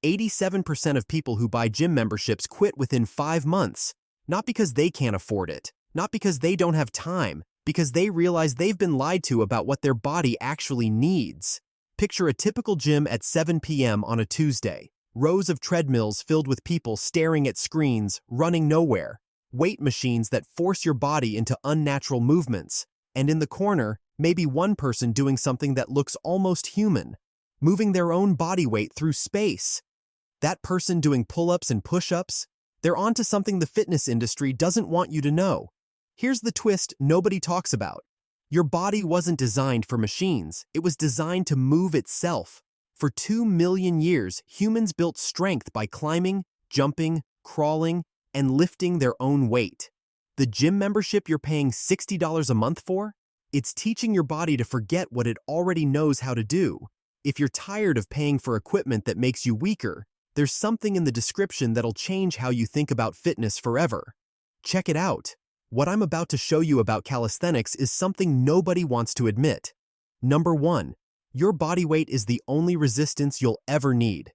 87% of people who buy gym memberships quit within 5 months. Not because they can't afford it, not because they don't have time, because they realize they've been lied to about what their body actually needs. Picture a typical gym at 7 p.m. on a Tuesday. Rows of treadmills filled with people staring at screens, running nowhere. Weight machines that force your body into unnatural movements. And in the corner, maybe one person doing something that looks almost human, moving their own body weight through space. That person doing pull-ups and push-ups, they're onto something the fitness industry doesn't want you to know. Here's the twist nobody talks about. Your body wasn't designed for machines. It was designed to move itself. For 2 million years, humans built strength by climbing, jumping, crawling, and lifting their own weight. The gym membership you're paying $60 a month for? It's teaching your body to forget what it already knows how to do. If you're tired of paying for equipment that makes you weaker, there's something in the description that'll change how you think about fitness forever. Check it out. What I'm about to show you about calisthenics is something nobody wants to admit. Number 1. Your body weight is the only resistance you'll ever need.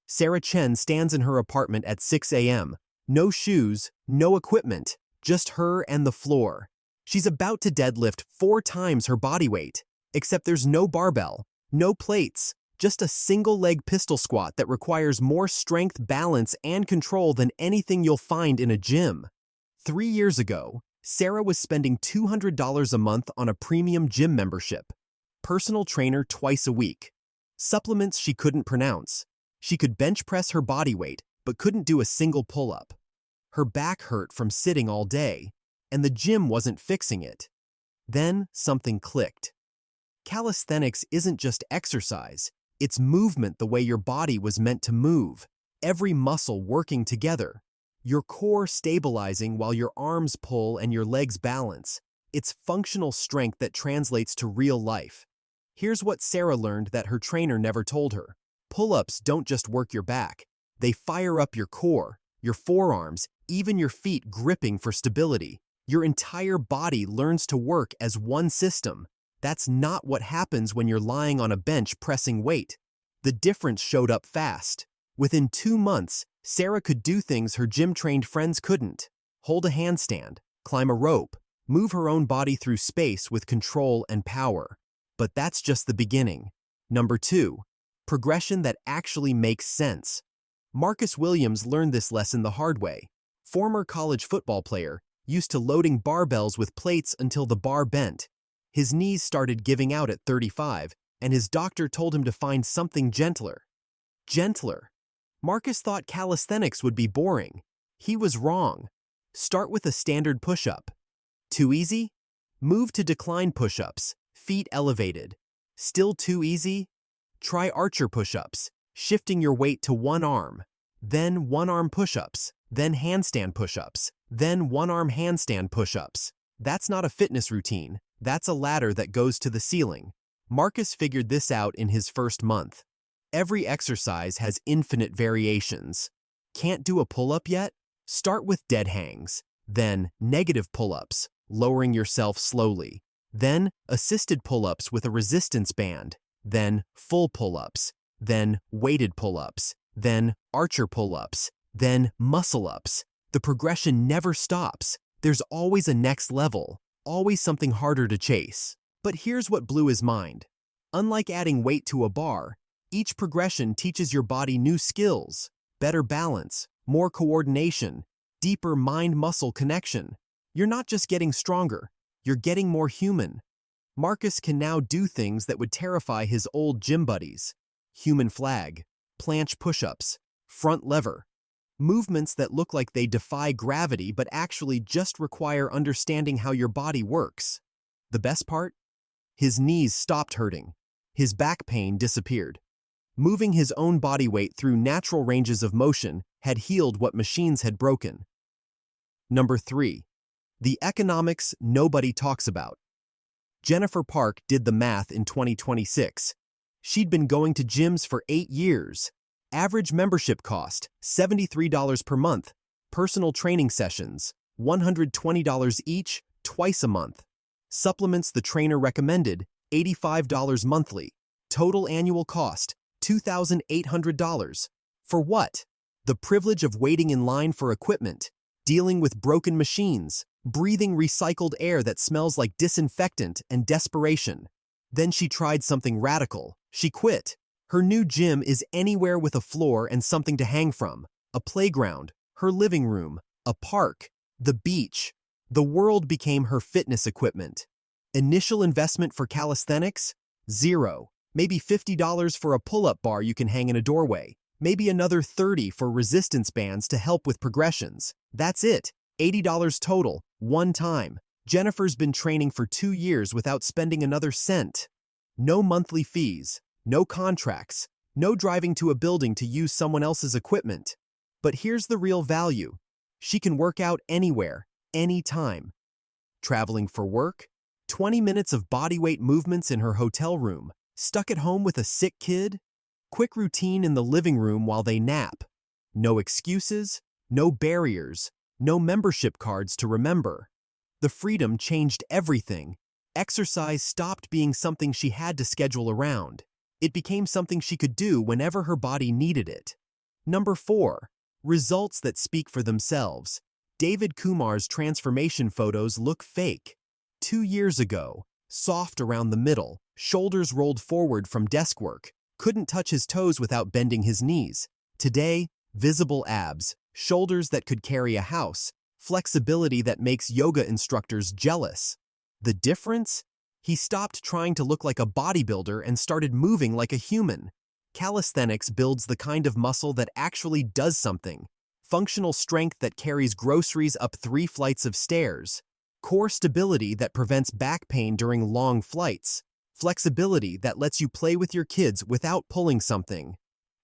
Sarah Chen stands in her apartment at 6 a.m. No shoes, no equipment, just her and the floor. She's about to deadlift 4 times her body weight, except there's no barbell, no plates, just a single-leg pistol squat that requires more strength, balance, and control than anything you'll find in a gym. 3 years ago, Sarah was spending $200 a month on a premium gym membership, personal trainer twice a week, supplements she couldn't pronounce. She could bench press her body weight, but couldn't do a single pull-up. Her back hurt from sitting all day, and the gym wasn't fixing it. Then something clicked. Calisthenics isn't just exercise, it's movement the way your body was meant to move, every muscle working together. Your core stabilizing while your arms pull and your legs balance. It's functional strength that translates to real life. Here's what Sarah learned that her trainer never told her. Pull-ups don't just work your back. They fire up your core, your forearms, even your feet gripping for stability. Your entire body learns to work as one system. That's not what happens when you're lying on a bench pressing weight. The difference showed up fast. Within 2 months, Sarah could do things her gym-trained friends couldn't. Hold a handstand, climb a rope, move her own body through space with control and power. But that's just the beginning. Number 2. Progression that actually makes sense. Marcus Williams learned this lesson the hard way. Former college football player, used to loading barbells with plates until the bar bent. His knees started giving out at 35, and his doctor told him to find something gentler. Gentler. Marcus thought calisthenics would be boring. He was wrong. Start with a standard push-up. Too easy? Move to decline push-ups, feet elevated. Still too easy? Try archer push-ups, shifting your weight to one arm. Then one-arm push-ups, then handstand push-ups, then one-arm handstand push-ups. That's not a fitness routine. That's a ladder that goes to the ceiling. Marcus figured this out in his first month. Every exercise has infinite variations. Can't do a pull-up yet? Start with dead hangs, then negative pull-ups, lowering yourself slowly, then assisted pull-ups with a resistance band, then full pull-ups, then weighted pull-ups, then archer pull-ups, then muscle-ups. The progression never stops. There's always a next level, always something harder to chase. But here's what blew his mind. Unlike adding weight to a bar, each progression teaches your body new skills, better balance, more coordination, deeper mind-muscle connection. You're not just getting stronger, you're getting more human. Marcus can now do things that would terrify his old gym buddies. Human flag, planche push-ups, front lever. Movements that look like they defy gravity but actually just require understanding how your body works. The best part? His knees stopped hurting. His back pain disappeared. Moving his own body weight through natural ranges of motion had healed what machines had broken. Number 3. The economics nobody talks about. Jennifer Park did the math in 2026. She'd been going to gyms for 8 years. Average membership cost, $73 per month. Personal training sessions, $120 each, twice a month. Supplements the trainer recommended, $85 monthly. Total annual cost, $2,800. For what? The privilege of waiting in line for equipment, dealing with broken machines, breathing recycled air that smells like disinfectant, and desperation. Then she tried something radical. She quit. Her new gym is anywhere with a floor and something to hang from. A playground, her living room, a park, the beach. The world became her fitness equipment. Initial investment for calisthenics? Zero. Maybe $50 for a pull-up bar you can hang in a doorway. Maybe another $30 for resistance bands to help with progressions. That's it. $80 total, one time. Jennifer's been training for 2 years without spending another cent. No monthly fees, no contracts, no driving to a building to use someone else's equipment. But here's the real value. She can work out anywhere, anytime. Traveling for work? 20 minutes of bodyweight movements in her hotel room. Stuck at home with a sick kid? Quick routine in the living room while they nap. No excuses, no barriers, no membership cards to remember. The freedom changed everything. Exercise stopped being something she had to schedule around. It became something she could do whenever her body needed it. Number 4. Results that speak for themselves. David Kumar's transformation photos look fake. 2 years ago, soft around the middle, shoulders rolled forward from desk work, couldn't touch his toes without bending his knees. Today, visible abs, shoulders that could carry a house, flexibility that makes yoga instructors jealous. The difference? He stopped trying to look like a bodybuilder and started moving like a human. Calisthenics builds the kind of muscle that actually does something. Functional strength that carries groceries up 3 flights of stairs. Core stability that prevents back pain during long flights. Flexibility that lets you play with your kids without pulling something.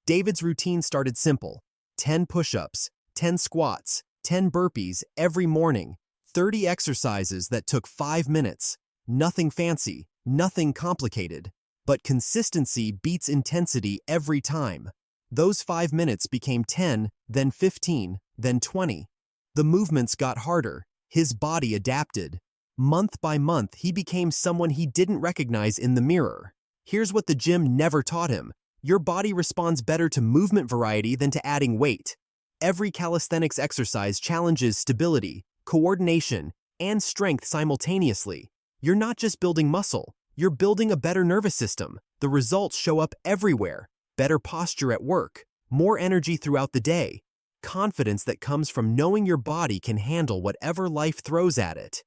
David's routine started simple. 10 push-ups, 10 squats, 10 burpees every morning. 30 exercises that took 5 minutes. Nothing fancy, nothing complicated. But consistency beats intensity every time. Those 5 minutes became 10, then 15, then 20. The movements got harder. His body adapted. Month by month, he became someone he didn't recognize in the mirror. Here's what the gym never taught him. Your body responds better to movement variety than to adding weight. Every calisthenics exercise challenges stability, coordination, and strength simultaneously. You're not just building muscle, you're building a better nervous system. The results show up everywhere. Better posture at work, more energy throughout the day, confidence that comes from knowing your body can handle whatever life throws at it.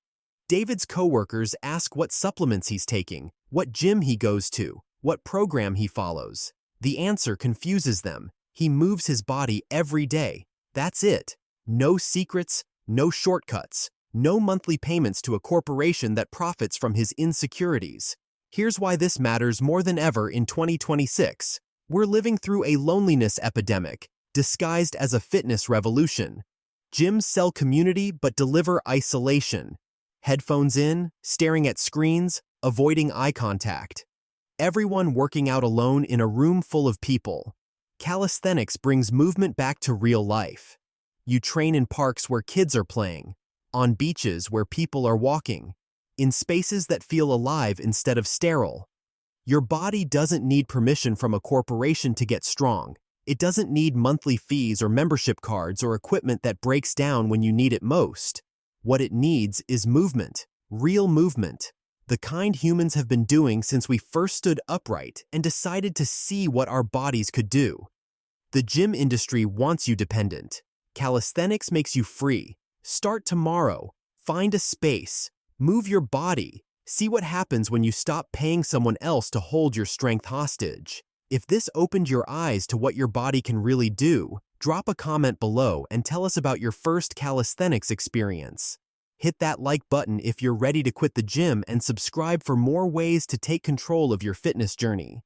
David's coworkers ask what supplements he's taking, what gym he goes to, what program he follows. The answer confuses them. He moves his body every day. That's it. No secrets, no shortcuts, no monthly payments to a corporation that profits from his insecurities. Here's why this matters more than ever in 2026. We're living through a loneliness epidemic, disguised as a fitness revolution. Gyms sell community but deliver isolation. Headphones in, staring at screens, avoiding eye contact. Everyone working out alone in a room full of people. Calisthenics brings movement back to real life. You train in parks where kids are playing, on beaches where people are walking, in spaces that feel alive instead of sterile. Your body doesn't need permission from a corporation to get strong. It doesn't need monthly fees or membership cards or equipment that breaks down when you need it most. What it needs is movement, real movement, the kind humans have been doing since we first stood upright and decided to see what our bodies could do. The gym industry wants you dependent. Calisthenics makes you free. Start tomorrow. Find a space. Move your body. See what happens when you stop paying someone else to hold your strength hostage. If this opened your eyes to what your body can really do, drop a comment below and tell us about your first calisthenics experience. Hit that like button if you're ready to quit the gym and subscribe for more ways to take control of your fitness journey.